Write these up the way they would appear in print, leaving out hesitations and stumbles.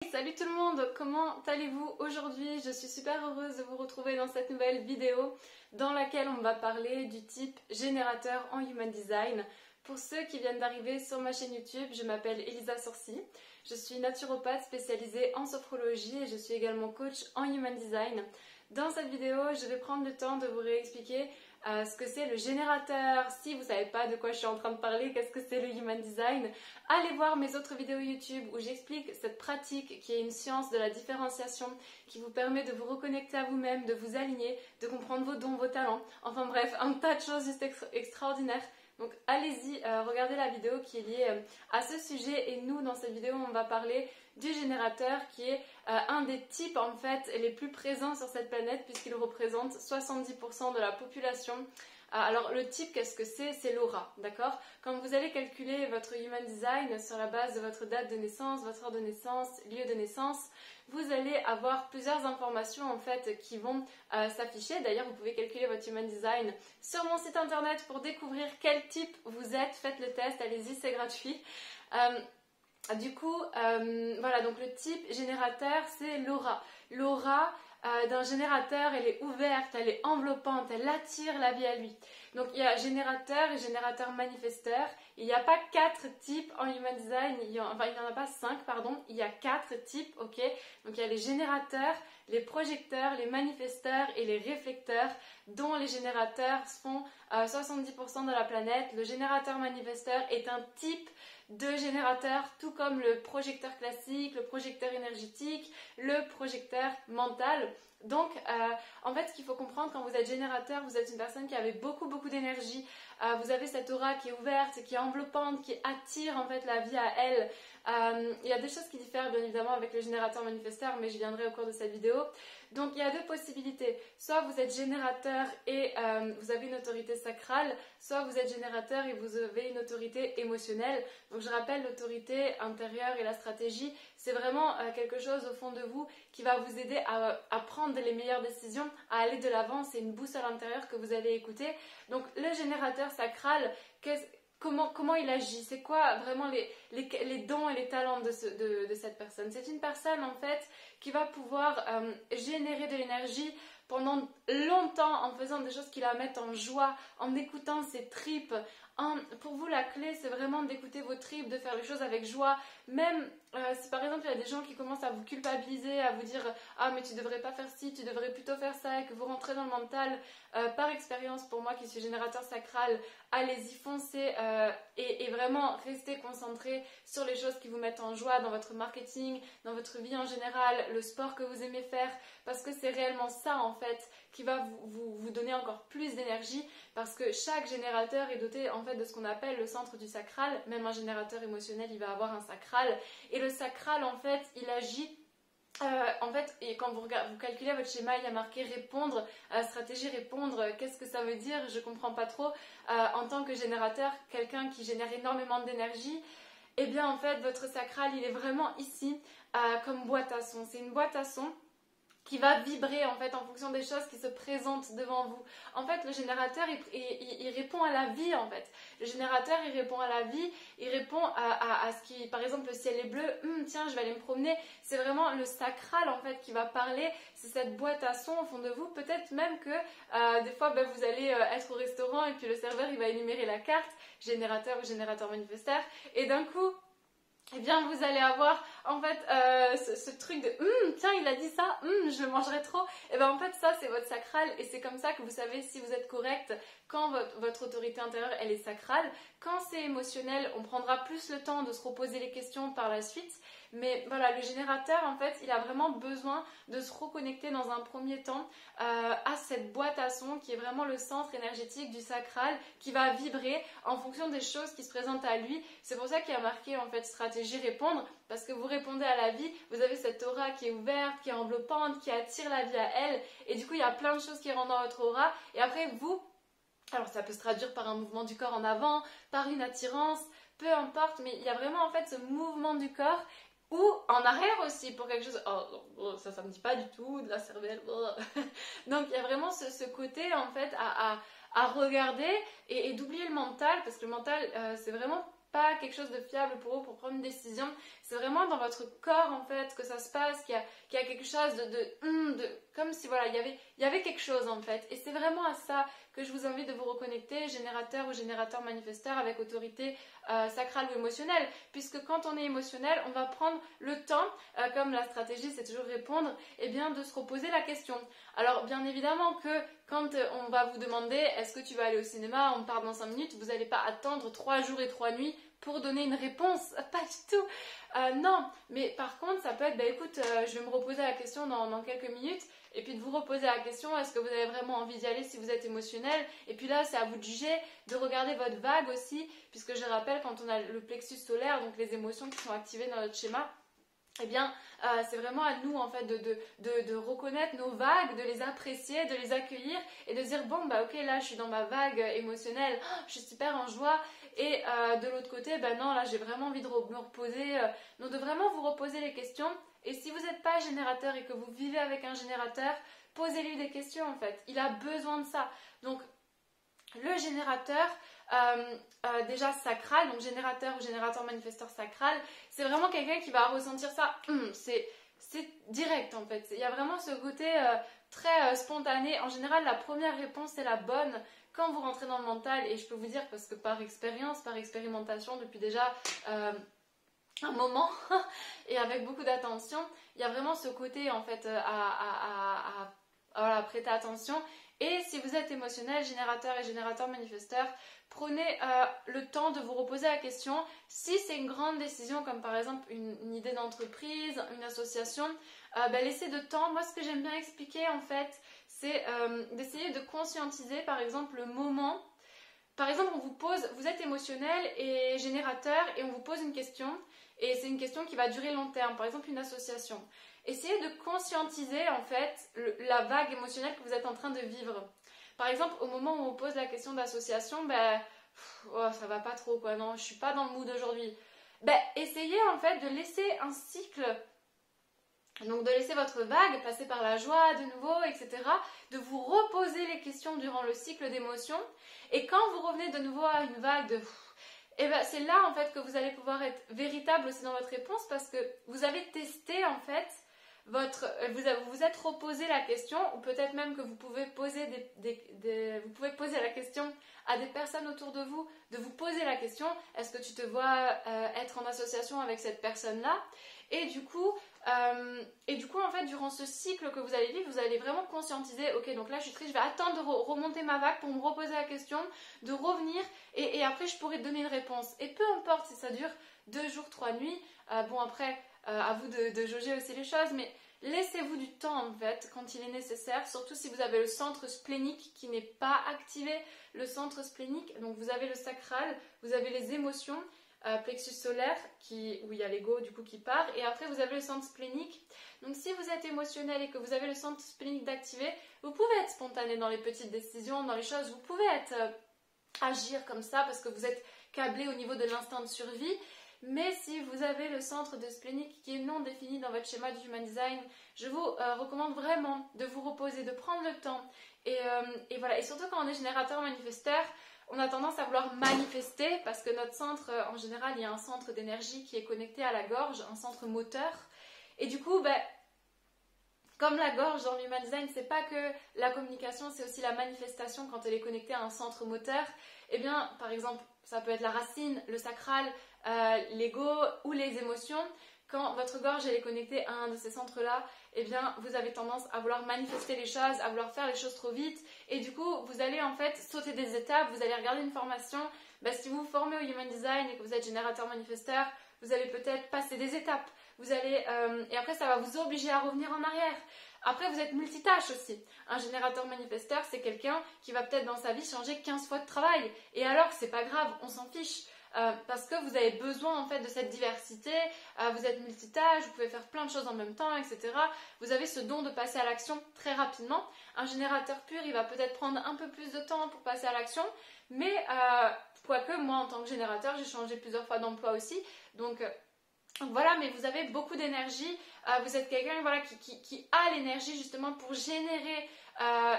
Salut tout le monde, comment allez-vous aujourd'hui? Je suis super heureuse de vous retrouver dans cette nouvelle vidéo dans laquelle on va parler du type générateur en Human Design. Pour ceux qui viennent d'arriver sur ma chaîne YouTube, je m'appelle Elisa Sorcy. Je suis naturopathe spécialisée en sophrologie et je suis également coach en Human Design. Dans cette vidéo, je vais prendre le temps de vous réexpliquer ce que c'est le générateur. Si vous ne savez pas de quoi je suis en train de parler, qu'est-ce que c'est le Human Design, allez voir mes autres vidéos YouTube où j'explique cette pratique qui est une science de la différenciation qui vous permet de vous reconnecter à vous-même, de vous aligner, de comprendre vos dons, vos talents. Enfin bref, un tas de choses juste extraordinaires. Donc allez-y, regardez la vidéo qui est liée à ce sujet et nous dans cette vidéo on va parler du générateur qui est un des types en fait les plus présents sur cette planète puisqu'il représente 70% de la population. Alors le type, qu'est-ce que c'est? C'est l'aura, d'accord? Quand vous allez calculer votre Human Design sur la base de votre date de naissance, votre heure de naissance, lieu de naissance, vous allez avoir plusieurs informations en fait qui vont s'afficher. D'ailleurs, vous pouvez calculer votre Human Design sur mon site internet pour découvrir quel type vous êtes. Faites le test, allez-y, c'est gratuit. Du coup, voilà, donc le type générateur, c'est l'aura. L'aura d'un générateur, elle est ouverte, elle est enveloppante, elle attire la vie à lui. Donc il y a générateur et générateur manifesteur. Il n'y a pas 4 types en Human Design, il n'y en a pas 5, pardon, il y a 4 types, ok? Donc il y a les générateurs, les projecteurs, les manifesteurs et les réflecteurs, dont les générateurs font 70% de la planète. Le générateur manifesteur est un type de générateur, tout comme le projecteur classique, le projecteur énergétique, le projecteur mental. Donc, en fait, ce qu'il faut comprendre quand vous êtes générateur, vous êtes une personne qui avait beaucoup d'énergie. Vous avez cette aura qui est ouverte, qui est enveloppante, qui attire en fait la vie à elle. Il y a des choses qui diffèrent bien évidemment avec le générateur manifesteur, mais j'y viendrai au cours de cette vidéo. Donc, il y a deux possibilités. Soit vous êtes générateur et vous avez une autorité sacrale, soit vous êtes générateur et vous avez une autorité émotionnelle. Donc, je rappelle, l'autorité intérieure et la stratégie, c'est vraiment quelque chose au fond de vous qui va vous aider à prendre les meilleures décisions, à aller de l'avant. C'est une boussole intérieure que vous allez écouter. Donc, le générateur sacral, comment il agit? C'est quoi vraiment les dons et les talents de cette personne? C'est une personne en fait qui va pouvoir générer de l'énergie pendant longtemps en faisant des choses qui la mettent en joie, en écoutant ses tripes. Pour vous, la clé, c'est vraiment d'écouter vos tripes, de faire les choses avec joie. Même si par exemple, il y a des gens qui commencent à vous culpabiliser, à vous dire « Ah, mais tu devrais pas faire ci, tu devrais plutôt faire ça » et que vous rentrez dans le mental, par expérience, pour moi qui suis générateur sacral, allez-y, foncez et vraiment restez concentré sur les choses qui vous mettent en joie dans votre marketing, dans votre vie en général, le sport que vous aimez faire, parce que c'est réellement ça en fait qui va vous donner encore plus d'énergie, parce que chaque générateur est doté en fait de ce qu'on appelle le centre du sacral. Même un générateur émotionnel, il va avoir un sacral, et le sacral en fait il agit en fait, et quand vous calculez votre schéma, il y a marqué répondre, stratégie répondre, qu'est-ce que ça veut dire? Je comprends pas trop. En tant que générateur, quelqu'un qui génère énormément d'énergie, eh bien en fait votre sacral il est vraiment ici comme boîte à son. C'est une boîte à son qui va vibrer en fait en fonction des choses qui se présentent devant vous. En fait, le générateur, il répond à la vie en fait. Le générateur, il répond à la vie, il répond à ce qui, par exemple, le ciel est bleu, tiens, je vais aller me promener. C'est vraiment le sacral en fait qui va parler, c'est cette boîte à son au fond de vous. Peut-être même que des fois, vous allez être au restaurant et puis le serveur, il va énumérer la carte, générateur ou générateur manifesteur, et d'un coup, eh bien vous allez avoir en fait ce truc de tiens il a dit ça, je le mangerai trop. Et bien en fait ça c'est votre sacral, et c'est comme ça que vous savez si vous êtes correct quand votre autorité intérieure elle est sacrale. Quand c'est émotionnel, on prendra plus le temps de se reposer les questions par la suite. Mais voilà, le générateur en fait il a vraiment besoin de se reconnecter dans un premier temps à cette boîte à son qui est vraiment le centre énergétique du sacral, qui va vibrer en fonction des choses qui se présentent à lui. C'est pour ça qu'il y a marqué en fait stratégie répondre, parce que vous répondez à la vie, vous avez cette aura qui est ouverte, qui est enveloppante, qui attire la vie à elle, et du coup il y a plein de choses qui rentrent dans votre aura, et après vous, alors ça peut se traduire par un mouvement du corps en avant, par une attirance, peu importe, mais il y a vraiment en fait ce mouvement du corps, ou en arrière aussi pour quelque chose, oh ça me dit pas du tout, de la cervelle, donc il y a vraiment ce côté en fait à regarder et d'oublier le mental, parce que le mental c'est vraiment pas quelque chose de fiable pour eux pour prendre une décision. C'est vraiment dans votre corps en fait que ça se passe, qu'il y a quelque chose comme si voilà, il y avait quelque chose en fait. Et c'est vraiment à ça que je vous invite de vous reconnecter, générateur ou générateur manifesteur avec autorité sacrale ou émotionnelle. Puisque quand on est émotionnel, on va prendre le temps, comme la stratégie c'est toujours répondre, et bien de se reposer la question. Alors bien évidemment que quand on va vous demander est-ce que tu vas aller au cinéma, on part dans 5 minutes, vous n'allez pas attendre 3 jours et 3 nuits pour donner une réponse, pas du tout. Non, mais par contre ça peut être, écoute, je vais me reposer la question dans quelques minutes, et puis de vous reposer la question, est-ce que vous avez vraiment envie d'y aller si vous êtes émotionnel? Et puis là c'est à vous de juger, de regarder votre vague aussi, puisque je rappelle quand on a le plexus solaire, donc les émotions qui sont activées dans notre schéma, eh bien, c'est vraiment à nous en fait de reconnaître nos vagues, de les apprécier, de les accueillir et de dire bon ok là je suis dans ma vague émotionnelle, je suis super en joie et de l'autre côté non là j'ai vraiment envie de me reposer, donc de vraiment vous reposer les questions. Et si vous n'êtes pas générateur et que vous vivez avec un générateur, posez-lui des questions en fait, il a besoin de ça. Donc le générateur déjà sacral, donc générateur ou générateur manifesteur sacral, c'est vraiment quelqu'un qui va ressentir ça, c'est direct en fait, il y a vraiment ce côté très spontané. En général la première réponse est la bonne quand vous rentrez dans le mental, et je peux vous dire parce que par expérience, par expérimentation depuis déjà un moment et avec beaucoup d'attention, il y a vraiment ce côté en fait à prêter attention. Et si vous êtes émotionnel, générateur et générateur manifesteur, prenez le temps de vous reposer la question. Si c'est une grande décision, comme par exemple une idée d'entreprise, une association, laissez de temps. Moi, ce que j'aime bien expliquer, en fait, c'est d'essayer de conscientiser, par exemple, le moment. Par exemple, on vous pose, vous êtes émotionnel et générateur, et on vous pose une question, et c'est une question qui va durer long terme, par exemple une association. Essayez de conscientiser en fait la vague émotionnelle que vous êtes en train de vivre. Par exemple, au moment où on pose la question d'association, ça va pas trop quoi, non, je suis pas dans le mood aujourd'hui. Essayez en fait de laisser un cycle, donc de laisser votre vague passer par la joie de nouveau, etc. De vous reposer les questions durant le cycle d'émotions, et quand vous revenez de nouveau à une vague de... c'est là en fait que vous allez pouvoir être véritable aussi dans votre réponse, parce que vous avez testé en fait vous vous êtes reposé la question, ou peut-être même que vous pouvez poser vous pouvez poser la question à des personnes autour de vous, de vous poser la question, est-ce que tu te vois être en association avec cette personne-là? Et du coup en fait durant ce cycle que vous allez vivre, vous allez vraiment conscientiser, ok donc là je suis triste, je vais attendre de remonter ma vague pour me reposer la question, de revenir, et après je pourrai te donner une réponse. Et peu importe si ça dure 2 jours, 3 nuits, après à vous de jauger aussi les choses, mais laissez-vous du temps en fait quand il est nécessaire, surtout si vous avez le centre splénique qui n'est pas activé. Le centre splénique, donc vous avez le sacral, vous avez les émotions, plexus solaire où il y a l'ego du coup qui part, et après vous avez le centre splénique. Donc si vous êtes émotionnel et que vous avez le centre splénique d'activer, vous pouvez être spontané dans les petites décisions, dans les choses, vous pouvez agir comme ça parce que vous êtes câblé au niveau de l'instinct de survie. Mais si vous avez le centre de splénique qui est non défini dans votre schéma du Human Design, je vous recommande vraiment de vous reposer, de prendre le temps. Et voilà. Et surtout quand on est générateur manifesteur, on a tendance à vouloir manifester parce que notre centre, en général, il y a un centre d'énergie qui est connecté à la gorge, un centre moteur. Et du coup, comme la gorge dans l'Human Design, c'est pas que la communication, c'est aussi la manifestation quand elle est connectée à un centre moteur. Eh bien, par exemple, ça peut être la racine, le sacral, l'ego ou les émotions. Quand votre gorge elle est connectée à un de ces centres-là, eh bien, vous avez tendance à vouloir manifester les choses, à vouloir faire les choses trop vite. Et du coup, vous allez en fait sauter des étapes, vous allez regarder une formation. Si vous vous formez au Human Design et que vous êtes générateur manifesteur, vous allez peut-être passer des étapes. Vous allez, et après, ça va vous obliger à revenir en arrière. Après, vous êtes multitâche aussi. Un générateur manifesteur, c'est quelqu'un qui va peut-être dans sa vie changer 15 fois de travail. Et alors, c'est pas grave, on s'en fiche. Parce que vous avez besoin en fait de cette diversité, vous êtes multitâche, vous pouvez faire plein de choses en même temps, etc. Vous avez ce don de passer à l'action très rapidement. Un générateur pur, il va peut-être prendre un peu plus de temps pour passer à l'action, mais quoique moi en tant que générateur, j'ai changé plusieurs fois d'emploi aussi, donc voilà, mais vous avez beaucoup d'énergie, vous êtes quelqu'un voilà, qui a l'énergie justement pour générer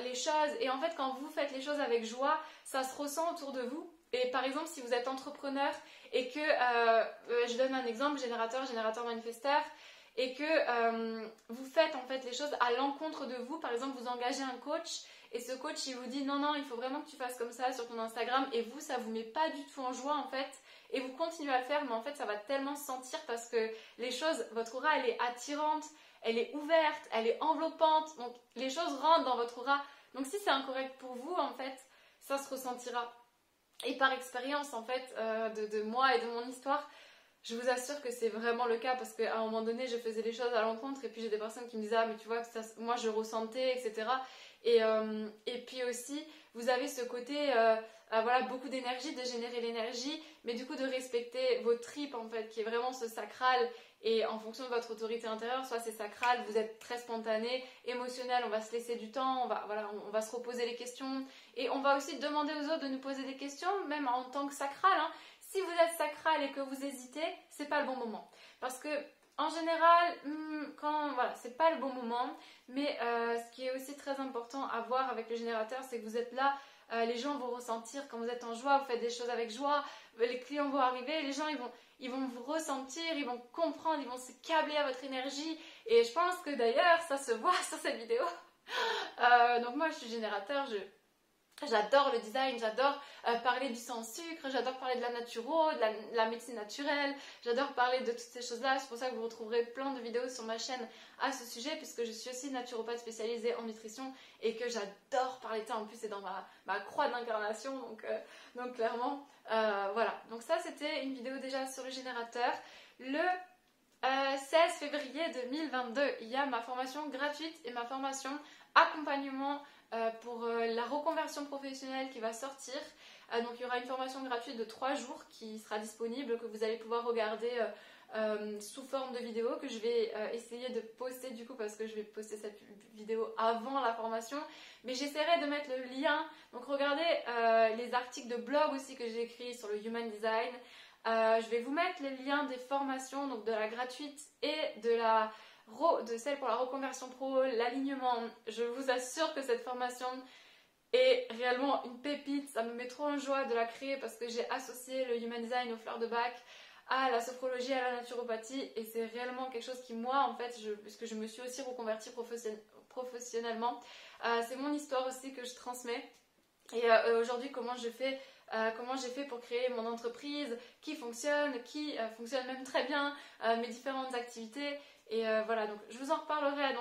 les choses, et en fait quand vous faites les choses avec joie, ça se ressent autour de vous. Et par exemple, si vous êtes entrepreneur et que, je donne un exemple, générateur manifesteur, et que vous faites en fait les choses à l'encontre de vous, par exemple vous engagez un coach et ce coach il vous dit non, il faut vraiment que tu fasses comme ça sur ton Instagram et vous ça vous met pas du tout en joie en fait et vous continuez à le faire mais en fait ça va tellement se sentir parce que les choses, votre aura elle est attirante, elle est ouverte, elle est enveloppante, donc les choses rentrent dans votre aura, donc si c'est incorrect pour vous en fait ça se ressentira. Et par expérience en fait de moi et de mon histoire, je vous assure que c'est vraiment le cas parce qu'à un moment donné, je faisais les choses à l'encontre et puis j'ai des personnes qui me disaient « Ah mais tu vois, que ça, moi je ressentais, etc. » Et puis aussi, vous avez ce côté, voilà, beaucoup d'énergie, de générer l'énergie, mais du coup de respecter vos tripes en fait, qui est vraiment ce sacral. Et en fonction de votre autorité intérieure, soit c'est sacral, vous êtes très spontané, émotionnel, on va se laisser du temps, on va se reposer les questions. Et on va aussi demander aux autres de nous poser des questions, même en tant que sacral, hein. Si vous êtes sacral et que vous hésitez, c'est pas le bon moment. Parce que, en général, voilà, c'est pas le bon moment. Mais ce qui est aussi très important à voir avec le générateur, c'est que vous êtes là, les gens vont ressentir quand vous êtes en joie, vous faites des choses avec joie, les clients vont arriver, les gens ils vont vous ressentir, ils vont comprendre, ils vont se câbler à votre énergie. Et je pense que d'ailleurs, ça se voit sur cette vidéo. Donc moi, je suis générateur, j'adore le design, j'adore parler du sans sucre, j'adore parler de la naturo, de la médecine naturelle, j'adore parler de toutes ces choses-là. C'est pour ça que vous retrouverez plein de vidéos sur ma chaîne à ce sujet, puisque je suis aussi naturopathe spécialisée en nutrition et que j'adore parler de ça. En plus, c'est dans ma croix d'incarnation, donc clairement, voilà. Donc ça, c'était une vidéo déjà sur le générateur. Le 16 février 2022, il y a ma formation gratuite et ma formation accompagnement pour la reconversion professionnelle qui va sortir. Donc il y aura une formation gratuite de 3 jours qui sera disponible, que vous allez pouvoir regarder sous forme de vidéo, que je vais essayer de poster du coup parce que je vais poster cette vidéo avant la formation, mais j'essaierai de mettre le lien. Donc regardez les articles de blog aussi que j'ai écrits sur le Human Design. Je vais vous mettre les liens des formations, donc de la gratuite et de celle pour la reconversion pro, l'alignement. Je vous assure que cette formation est réellement une pépite. Ça me met trop en joie de la créer parce que j'ai associé le Human Design aux fleurs de bac, à la sophrologie, à la naturopathie, et c'est réellement quelque chose qui, moi, en fait, puisque je me suis aussi reconvertie professionnellement, c'est mon histoire aussi que je transmets. Et aujourd'hui, comment j'ai fait pour créer mon entreprise qui fonctionne même très bien, mes différentes activités. Et voilà, donc je vous en reparlerai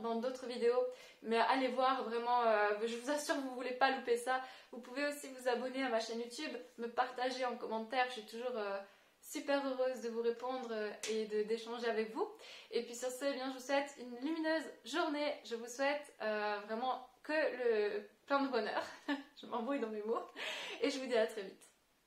dans d'autres vidéos, mais allez voir vraiment, je vous assure que vous ne voulez pas louper ça. Vous pouvez aussi vous abonner à ma chaîne YouTube, me partager en commentaire, je suis toujours super heureuse de vous répondre et d'échanger avec vous. Et puis sur ce, eh bien, je vous souhaite une lumineuse journée, je vous souhaite vraiment que le plein de bonheur, je m'embrouille dans mes mots, et je vous dis à très vite.